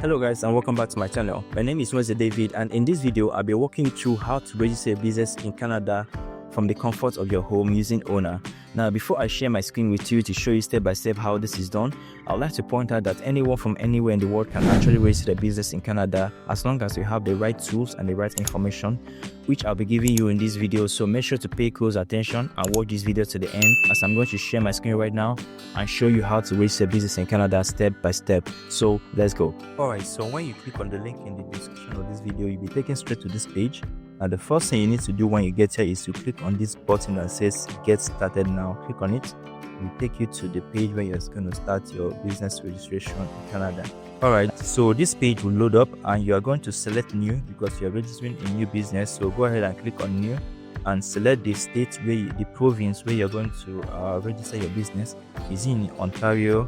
Hello guys, and welcome back to my channel. My name is Nwaezeedavid, and in this video I'll be walking you through how to register a business in Canada from the comfort of your home using Ownr. Now, before I share my screen with you to show you step by step how this is done, I would like to point out that anyone from anywhere in the world can actually register a business in Canada as long as you have the right tools and the right information, which I'll be giving you in this video. So make sure to pay close attention and watch this video to the end, as I'm going to share my screen right now and show you how to register a business in Canada step by step. So let's go. Alright, so when you click on the link in the description of this video, you'll be taken straight to this page. Now, the first thing you need to do when you get here is to click on this button that says get started now. Click on it. It will take you to the page where you're going to start your business registration in Canada. Alright, so this page will load up and you are going to select new because you're registering a new business. So go ahead and click on new and select the state where the province where you're going to register your business. Is in Ontario,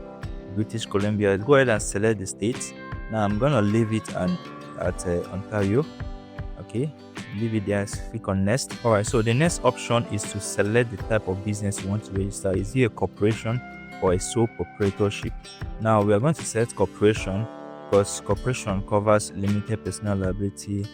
British Columbia. Go ahead and select the state. Now I'm going to leave it at Ontario. Okay, leave it there. Click on next. Alright, so the next option is to select the type of business you want to register. Is it a corporation or a sole proprietorship? Now we are going to select corporation because corporation covers limited personal liability.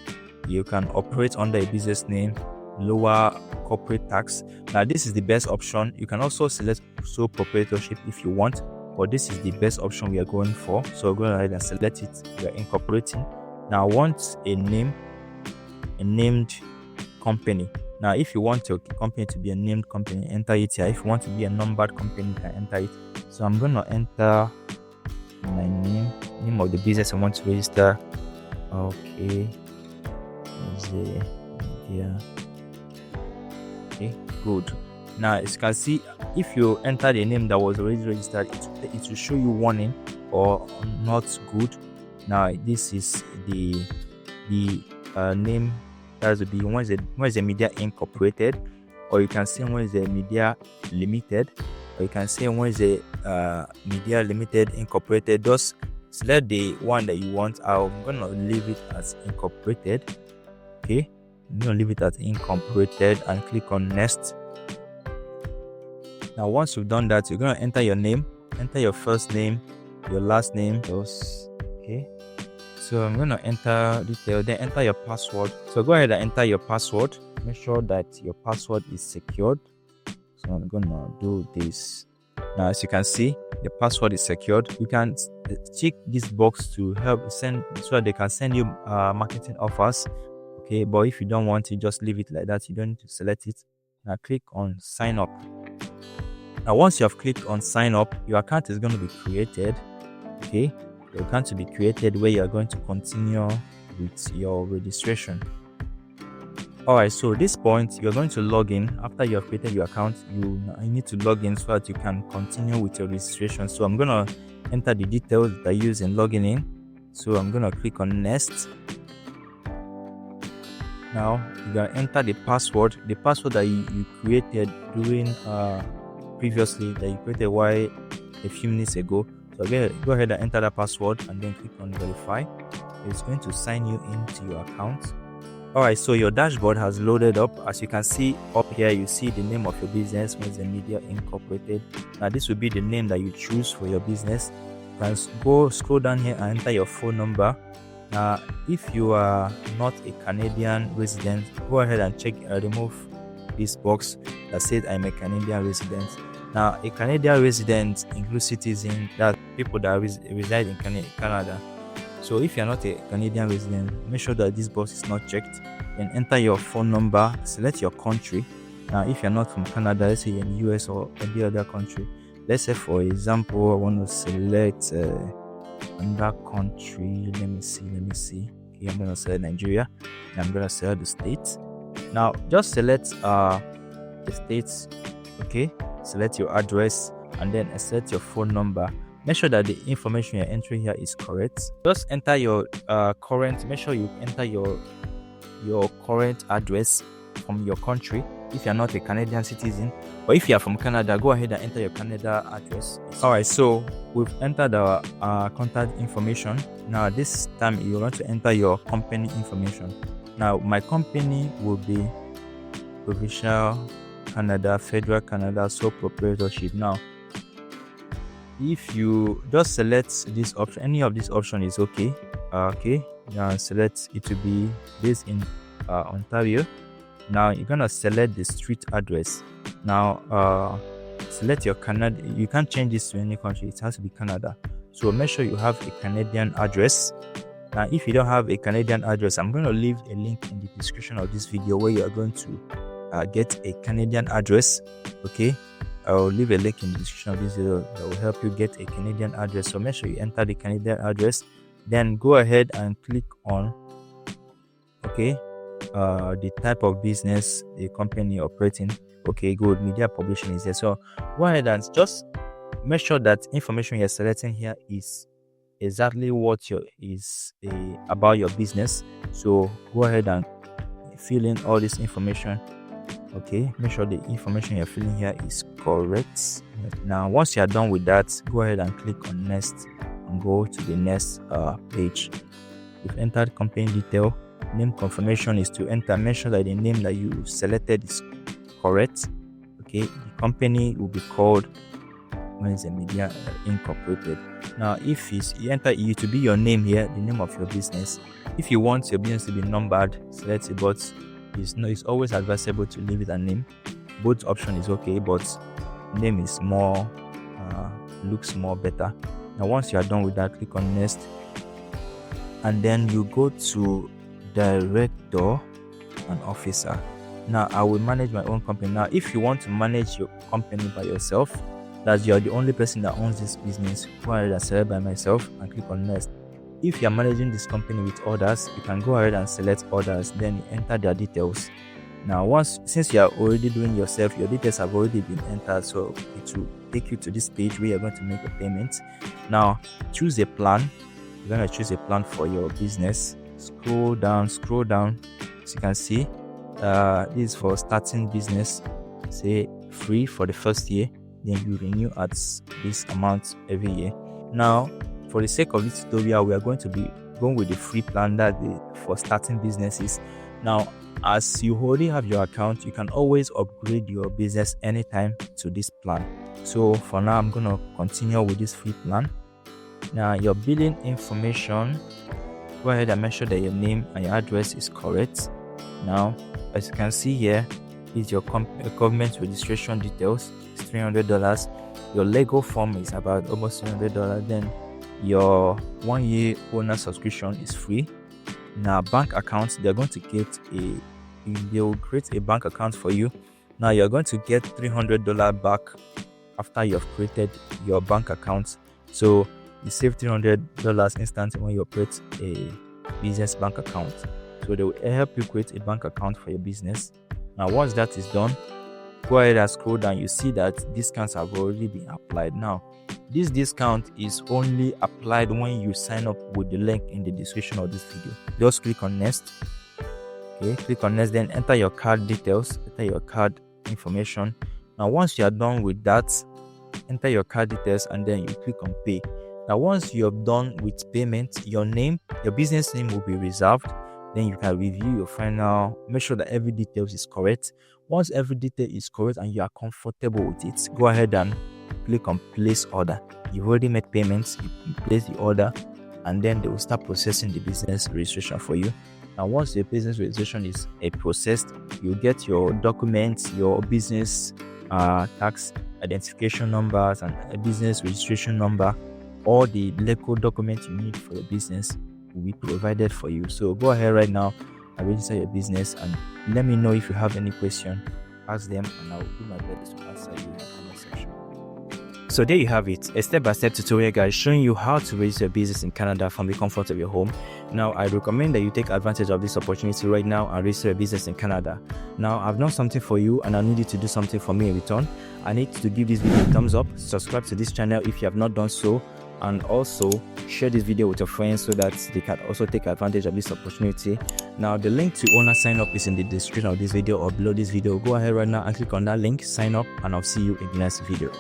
You can operate under a business name, lower corporate tax. Now this is the best option. You can also select sole proprietorship if you want, but this is the best option we are going for. So go ahead and select it. We are incorporating. Now I want a named company. Now if you want your company to be a named company, enter it here. If you want to be a numbered company, you can enter it. So I'm going to enter my name of the business I want to register. Okay, yeah. Okay, good. Now as you can see, if you enter the name that was already registered, it will show you warning or not good. Now this is the name. That would be Nwaeze Media Incorporated, or you can say Nwaeze Media Limited, or you can say Nwaeze Media Limited Incorporated. Just select the one that you want. I'm gonna leave it as incorporated. Okay, I'm gonna leave it as incorporated and click on next. Now once you've done that, you're gonna enter your name, enter your first name, your last name. Okay. So I'm going to enter detail, then enter your password. So go ahead and enter your password. Make sure that your password is secured. So I'm going to do this. Now as you can see, the password is secured. You can check this box to help send so that they can send you marketing offers. Okay, but if you don't want it, just leave it like that. You don't need to select it. Now click on sign up. Now once you have clicked on sign up, your account is going to be created. Okay. Your account to be created where you are going to continue with your registration. Alright, so at this point you're going to log in. After you have created your account, you need to log in so that you can continue with your registration. So I'm gonna enter the details that I use in logging in. So I'm gonna click on next. Now you're gonna enter the password that you created during previously, that you created a few minutes ago. So go ahead and enter that password and then click on verify. It's going to sign you into your account. Alright, so your dashboard has loaded up. As you can see up here, you see the name of your business, Nwaeze Media Incorporated. Now this will be the name that you choose for your business. You can go scroll down here and enter your phone number. Now if you are not a Canadian resident, go ahead and remove this box that says I'm a Canadian resident. Now, a Canadian resident includes citizens, that people that reside in Canada. So if you're not a Canadian resident, make sure that this box is not checked. Then enter your phone number, select your country. Now, if you're not from Canada, let's say you're in the US or any other country. Let's say, for example, I want to select another country. Let me see. Okay, I'm going to select Nigeria. And I'm going to select the state. Now, just select the states. Okay. Select your address and then select your phone number. Make sure that the information you're entering here is correct. Just enter your make sure you enter your current address from your country if you're not a Canadian citizen. But if you're from Canada, go ahead and enter your Canada address. Alright, so we've entered our contact information. Now this time you're going to enter your company information. Now my company will be Provincial Canada, Federal Canada, sole proprietorship. Now if you just select this option, any of this option is okay. Now select it to be based in Ontario. Now you're gonna select the street address. Now select your Canada. You can't change this to any country, it has to be Canada. So make sure you have a Canadian address. Now if you don't have a Canadian address, I'm going to leave a link in the description of this video where you are going to get a Canadian address. Okay, I'll leave a link in the description of this video that will help you get a Canadian address. So make sure you enter the Canadian address, then go ahead and click on the type of business the company operating. Okay, good, media publishing is there. So go ahead and just make sure that information you're selecting here is exactly what about your business. So go ahead and fill in all this information. Okay, make sure the information you're filling here is correct. Now once you are done with that, go ahead and click on next and go to the next page. You've entered company detail. Name confirmation is to enter. Make sure that the name that you selected is correct. Okay, the company will be called Nwaeze Media Incorporated. Now if you enter it to be your name here, the name of your business. If you want your business to be numbered, select it, but it's always advisable to leave it a name. Both option is okay, but name is more looks more better. Now once you are done with that, click on next, and then you go to director and officer. Now I will manage my own company. Now if you want to manage your company by yourself, that you're the only person that owns this business, go ahead and select by myself and click on next. If you're managing this company with others, you can go ahead and select others, then you enter their details. Now since you are already doing yourself, your details have already been entered, so it will take you to this page where you're going to make a payment. Now choose a plan. You're going to choose a plan for your business. Scroll down, as you can see, this is for starting business. Say free for the first year, then you renew at this amount every year. Now for the sake of this tutorial, we are going to be going with the free plan that for starting businesses. Now as you already have your account, you can always upgrade your business anytime to this plan. So for now, I'm going to continue with this free plan. Now your billing information, go ahead and make sure that your name and your address is correct. Now as you can see here is your government registration details. It's $300. Your Lego form is about almost $300. Then your 1 year owner subscription is free. Now bank accounts, they're going to they will create a bank account for you. Now you're going to get $300 back after you have created your bank account. So you save $300 instantly when you operate a business bank account. So they will help you create a bank account for your business. Now once that is done, go ahead and scroll down. You see that discounts have already been applied. Now this discount is only applied when you sign up with the link in the description of this video. Just click on next. Okay, click on next, then enter your card details, enter your card information. Now once you are done with that, enter your card details and then you click on pay. Now once you are done with payment, your business name will be reserved. Then you can review your final, make sure that every detail is correct. Once every detail is correct and you are comfortable with it, go ahead and click on place order. You've already made payments, you place the order, and then they will start processing the business registration for you. Now once your business registration is processed, you get your documents, your business tax identification numbers and a business registration number. All the legal documents you need for your business will be provided for you. So go ahead right now and register your business, and let me know if you have any question. Ask them and I will do my best to answer you in the comment section. So there you have it, a step-by-step tutorial guide showing you how to register your business in Canada from the comfort of your home. Now I recommend that you take advantage of this opportunity right now and register your business in Canada. Now I've done something for you and I need you to do something for me in return. I need to give this video a thumbs up, subscribe to this channel if you have not done so, and also share this video with your friends so that they can also take advantage of this opportunity. Now the link to Ownr sign up is in the description of this video or below this video. Go ahead right now and click on that link, sign up, and I'll see you in the next video.